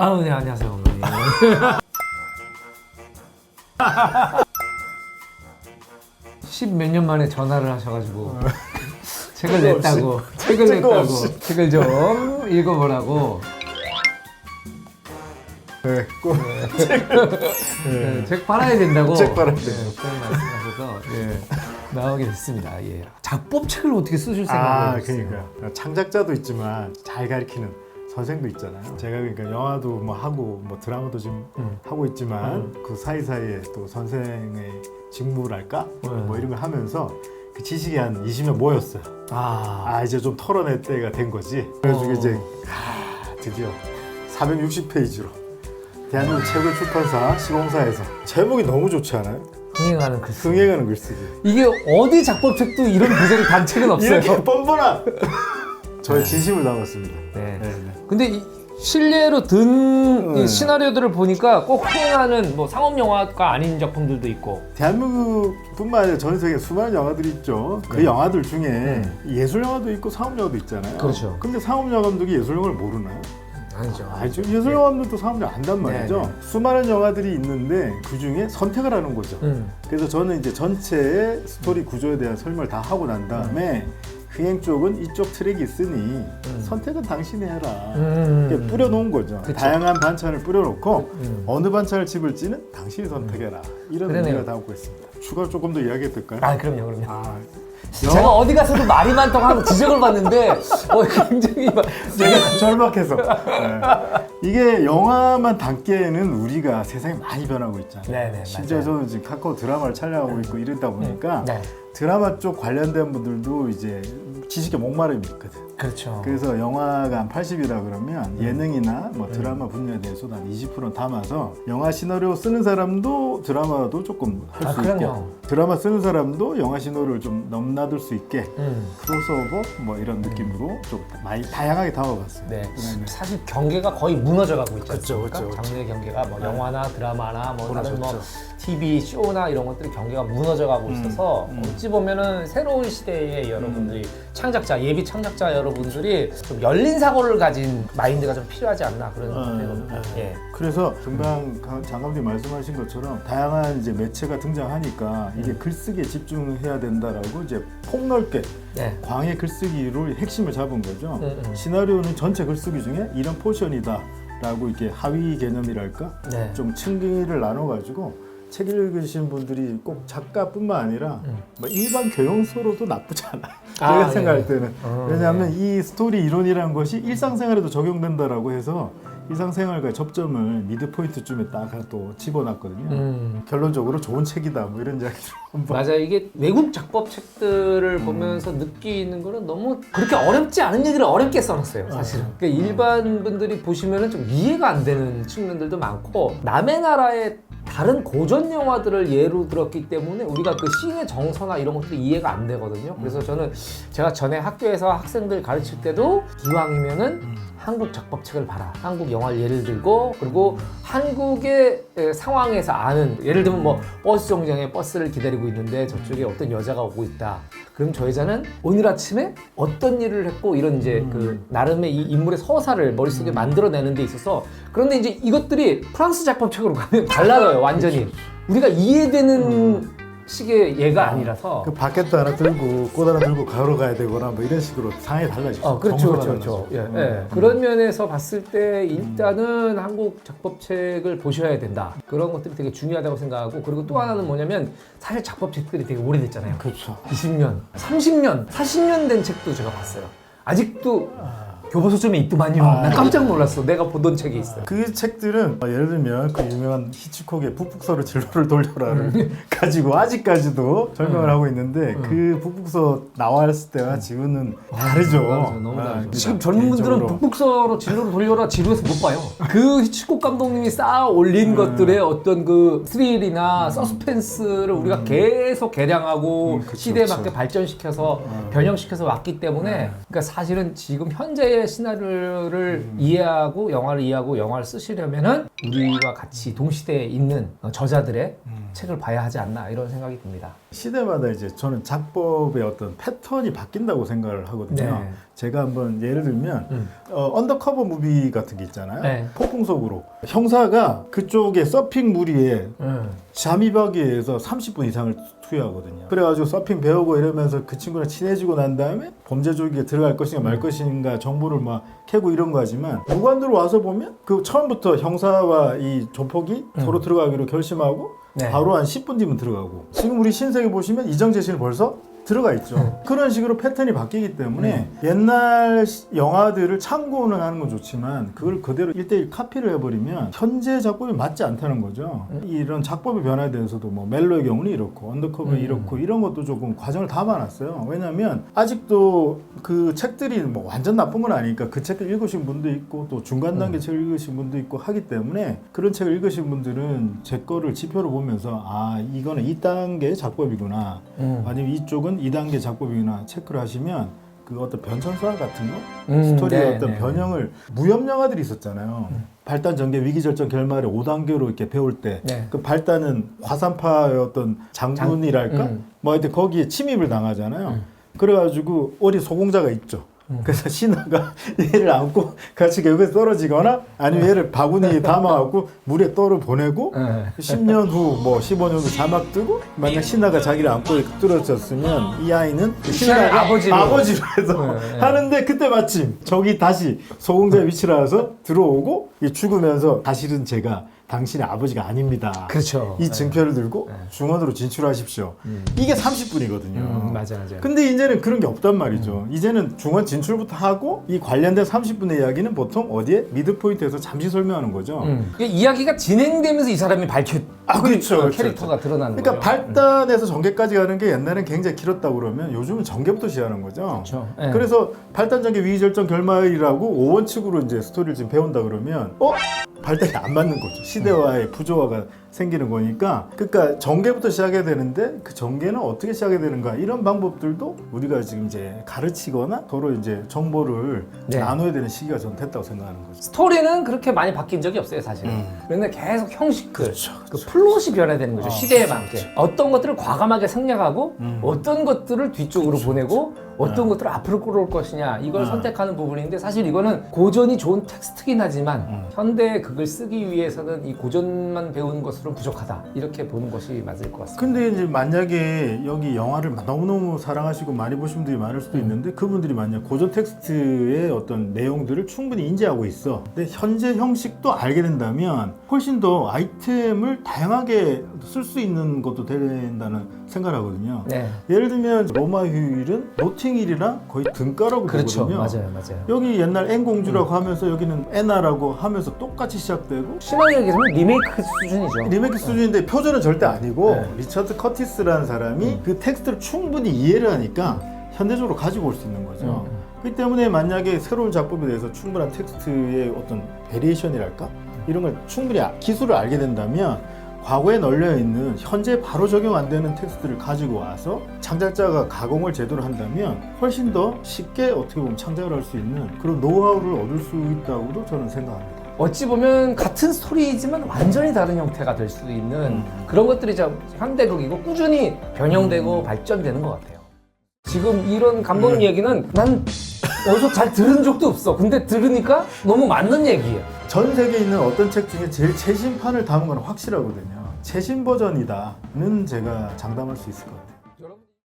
네, 안녕하세요, 어머니. 십몇 년 만에 전화를 하셔가지고 책을 냈다고, 책을 좀 읽어보라고. 네, 꼭 책 팔아야 된다고. 책 팔아야 돼요. 그런 말씀하셔서 나오게 됐습니다. 예. 작법책을 어떻게 쓰실 생각이에요? 그러니까 창작자도 있지만 잘 가르치는 선생도 있잖아요. 제가 그러니까 영화도 뭐 하고 뭐 드라마도 지금 하고 있지만 그 사이사이에 또 선생의 직무랄까 뭐 이런 걸 하면서 그 지식이 한 20년 모였어요. 이제 좀 털어낼 때가 된 거지. 그래가지고 이제 드디어 460페이지로 대한민국 최고의 출판사 시공사에서 제목이 너무 좋지 않아요? 흥행하는 글쓰기. 흥행하는 글쓰기. 이게 어디 작법책도 이런 부제를 단 책은 없어요. 이렇게 뻔뻔한 저의 진심을 담았습니다. 네. 근데 이 실례로 든 이 시나리오들을 보니까 꼭 흥행하는 뭐 상업 영화가 아닌 작품들도 있고. 대한민국뿐만 아니라 전 세계 수많은 영화들이 있죠. 그 영화들 중에 예술 영화도 있고 상업 영화도 있잖아요. 그렇죠. 근데 상업 영화 감독이 예술 영화를 모르나요? 아니죠. 알죠. 예술 영화 감독도 상업 영화 안단 말이죠. 수많은 영화들이 있는데 그 중에 선택을 하는 거죠. 그래서 저는 이제 전체의 스토리 구조에 대한 설명을 다 하고 난 다음에 흥행 쪽은 이쪽 트랙이 있으니 선택은 당신이 해라. 이렇게 뿌려놓은 거죠. 그쵸. 다양한 반찬을 뿌려놓고 어느 반찬을 집을지는 당신이 선택해라. 이런 의미가 담고 있습니다. 추가로 조금 더 이야기해 볼까요? 그럼요. 제가 어디 가서도 말이 많다고 하고 지적을 받는데 굉장히 제가 절박해서 이게 영화만 담기에는 우리가 세상이 많이 변하고 있잖아요. 네네, 심지어 맞아요. 저는 지금 카카오 드라마를 촬영하고 있고 이러다 보니까 네. 드라마 쪽 관련된 분들도 이제 지식에 목마름이 있거든. 그렇죠. 그래서 영화가 한 80이라 그러면 예능이나 뭐 드라마 분야에 대해서도 한 20%는 담아서 영화 시나리오 쓰는 사람도 드라마도 조금 할 수 있고 드라마 쓰는 사람도 영화 시나리오를 좀 넘나들 수 있게 크로스오버 뭐 이런 느낌으로 좀 많이 다양하게 담아봤어요. 네. 사실 경계가 거의 무너져가고 있지 않습니까? 그쵸. 장르의 경계가 뭐 영화나 드라마나 뭐 다른 뭐 무너졌죠. TV 쇼나 이런 것들이 경계가 무너져가고 있어서 어찌 보면은 새로운 시대의 여러분들이 창작자, 예비 창작자 여러분들이 좀 열린 사고를 가진 마인드가 좀 필요하지 않나 그런 생각이거든요. 예. 그래서 금방 장 감독님 말씀하신 것처럼 다양한 이제 매체가 등장하니까 이게 글쓰기에 집중해야 된다라고 이제 폭넓게 네. 광의 글쓰기를 핵심을 잡은 거죠. 시나리오는 전체 글쓰기 중에 이런 포션이다라고 이렇게 하위 개념이랄까 네. 좀 층위를 나눠가지고 책 읽으신 분들이 꼭 작가뿐만 아니라 뭐 일반 교양서로도 나쁘지 않아요. 제가 생각할 때는. 왜냐하면 이 스토리 이론이라는 것이 일상생활에도 적용된다라고 해서 일상생활과의 접점을 미드포인트쯤에 딱 또 집어놨거든요. 결론적으로 좋은 책이다 뭐 이런 이야기를 한번. 맞아요. 이게 외국 작법책들을 보면서 느끼는 거는 너무 그렇게 어렵지 않은 얘기를 어렵게 써놨어요, 사실은. 그러니까 일반 분들이 보시면은 좀 이해가 안 되는 측면들도 많고 남의 나라의 다른 고전 영화들을 예로 들었기 때문에 우리가 그 시인의 정서나 이런 것들이 이해가 안 되거든요. 그래서 저는 제가 전에 학교에서 학생들 가르칠 때도 기왕이면은 한국 작법책을 봐라. 한국 영화를 예를 들고 그리고 한국의 상황에서 아는 예를 들면 뭐 버스 정류장에 버스를 기다리고 있는데 저쪽에 어떤 여자가 오고 있다. 그럼 저 여자는 오늘 아침에 어떤 일을 했고 이런 이제 그 나름의 이 인물의 서사를 머릿속에 만들어내는 데 있어서 그런데 이제 이것들이 프랑스 작법책으로 가면 달라요, 완전히. 우리가 이해되는 식의 예가 아니라서. 그 바켓도 하나 들고 꽃 하나 들고 걸어가야 되거나 뭐 이런 식으로 상황이 달라지죠. 그렇죠. 예. 그런 면에서 봤을 때 일단은 한국 작법책을 보셔야 된다. 그런 것들이 되게 중요하다고 생각하고 그리고 또 하나는 뭐냐면 사실 작법책들이 되게 오래됐잖아요. 그렇죠. 20년, 30년, 40년 된 책도 제가 봤어요. 아직도 교보서점에 있더만요. 난 깜짝 놀랐어. 내가 보던 책이 있어요. 그 책들은 예를 들면 그 유명한 히치콕의 북북서로 진로를 돌려라를 가지고 아직까지도 설명을 하고 있는데 그 북북서 나왔을 때와 지금은 다르죠. 너무 다르죠. 지금 그러니까 젊은 분들은 개인적으로. 북북서로 진로를 돌려라 지루해서 못 봐요. 그 히치콕 감독님이 쌓아 올린 것들의 어떤 그 스릴이나 서스펜스를 우리가 계속 개량하고 그쵸, 시대에 맞게 그쵸. 발전시켜서 변형시켜서 왔기 때문에 그러니까 사실은 지금 현재의 현대 시나리오를 이해하고 영화를 이해하고 영화를 쓰시려면은 우리와 같이 동시대에 있는 저자들의 책을 봐야 하지 않나 이런 생각이 듭니다. 시대마다 이제 저는 작법의 어떤 패턴이 바뀐다고 생각을 하거든요. 네. 제가 한번 예를 들면 언더커버 무비 같은 게 있잖아요. 네. 폭풍 속으로 형사가 그쪽에 서핑 무리에 잠입하기 위해서 30분 이상을 투여하거든요. 그래가지고 서핑 배우고 이러면서 그 친구랑 친해지고 난 다음에 범죄 조직에 들어갈 것인가 말 것인가 정보를 막 캐고 이런 거 하지만 무관으로 와서 보면 그 처음부터 형사와 이 조폭이 서로 들어가기로 결심하고 네. 바로 한 10분 뒤면 들어가고 지금 우리 신세계 보시면 이정재 씨는 벌써 들어가 있죠. 그런 식으로 패턴이 바뀌기 때문에 옛날 영화들을 참고는 하는 건 좋지만 그걸 그대로 1대1 카피를 해버리면 현재 작법이 맞지 않다는 거죠. 이런 작법의 변화에 대해서도 뭐 멜로의 경우는 이렇고 언더커버는 이렇고 이런 것도 조금 과정을 담아놨어요. 왜냐하면 아직도 그 책들이 뭐 완전 나쁜 건 아니니까 그 책을 읽으신 분도 있고 또 중간 단계 책을 읽으신 분도 있고 하기 때문에 그런 책을 읽으신 분들은 제 거를 지표로 보면서 아 이거는 2단계의 작법이구나 아니면 이쪽은 2단계 작법이나 체크를 하시면 그 어떤 변천사 같은 거 스토리의 어떤 변형을 무협 영화들이 있었잖아요. 발단 전개 위기 절정 결말을 5단계로 이렇게 배울 때 그 발단은 화산파의 어떤 장군이랄까 뭐 하여튼 거기에 침입을 당하잖아요. 그래가지고 어디 소공자가 있죠. 그래서 신하가 얘를 안고 같이 계곡에서 떨어지거나 아니면 얘를 바구니에 담아갖고 물에 떠러 보내고 10년 후 뭐 15년 후 자막 뜨고 만약 신하가 자기를 안고 떨어졌으면 이 아이는 그 신하가 아버지로 해서 하는데 그때 마침 저기 다시 소공자의 위치를 알아서 들어오고 죽으면서 사실은 제가 당신의 아버지가 아닙니다. 그렇죠. 이 증표를 들고 중원으로 진출하십시오. 이게 30분이거든요. 맞아. 근데 이제는 그런 게 없단 말이죠. 이제는 중원 진출부터 하고 이 관련된 30분의 이야기는 보통 어디에? 미드포인트에서 잠시 설명하는 거죠. 이야기가 진행되면서 이 사람이 그렇죠. 캐릭터가 드러나는 그러니까 거예요. 발단에서 전개까지 가는 게 옛날엔 굉장히 길었다고 그러면 요즘은 전개부터 시작하는 거죠. 그렇죠. 네. 그래서 발단 전개 위기 절정 결말이라고 5원칙으로 이제 스토리를 지금 배운다 그러면 발단이 안 맞는 거죠. 시대와의 부조화가 생기는 거니까 그러니까 전개부터 시작해야 되는데 그 전개는 어떻게 시작해야 되는가 이런 방법들도 우리가 지금 이제 가르치거나 서로 이제 정보를 나눠야 되는 시기가 전 됐다고 생각하는 거죠. 스토리는 그렇게 많이 바뀐 적이 없어요, 사실은. 맨날 계속 형식들, 그렇죠. 그 플롯이 변화되는 거죠, 시대에 맞게. 어떤 것들을 과감하게 생략하고 어떤 것들을 뒤쪽으로 보내고 어떤 것들을 앞으로 끌어올 것이냐 이걸 선택하는 부분인데 사실 이거는 고전이 좋은 텍스트긴 하지만 현대의 극을 쓰기 위해서는 이 고전만 배우는 것으로는 부족하다 이렇게 보는 것이 맞을 것 같습니다. 근데 이제 만약에 여기 영화를 너무너무 사랑하시고 많이 보신 분들이 많을 수도 있는데 그분들이 만약 고전 텍스트의 어떤 내용들을 충분히 인지하고 있어. 근데 현재 형식도 알게 된다면 훨씬 더 아이템을 다양하게 쓸 수 있는 것도 된다는 생각을 하거든요. 네. 예를 들면 로마 휴일은 노팅힐이랑 거의 등가라고 그렇죠. 보거든요. 맞아요. 여기 옛날 앤공주라고 하면서 여기는 애나라고 하면서 똑같이 시작되고 심하게 얘기하면 리메이크 수준이죠. 리메이크 수준인데 표절은 절대 아니고 리처드 커티스라는 사람이 그 텍스트를 충분히 이해를 하니까 현대적으로 가지고 올 수 있는 거죠. 그렇기 때문에 만약에 새로운 작품에 대해서 충분한 텍스트의 어떤 베리에이션이랄까? 이런 걸 충분히 기술을 알게 된다면 과거에 널려있는 현재 바로 적용 안 되는 텍스트를 가지고 와서 창작자가 가공을 제대로 한다면 훨씬 더 쉽게 어떻게 보면 창작을 할 수 있는 그런 노하우를 얻을 수 있다고도 저는 생각합니다. 어찌 보면 같은 스토리이지만 완전히 다른 형태가 될 수 있는 그런 것들이 현대극이고 꾸준히 변형되고 발전되는 것 같아요. 지금 이런 감독 얘기는 난 어디서 잘 들은 적도 없어. 근데 들으니까 너무 맞는 얘기예요. 전 세계에 있는 어떤 책 중에 제일 최신판을 담은 건 확실하거든요. 최신 버전이다는 제가 장담할 수 있을 것 같아요.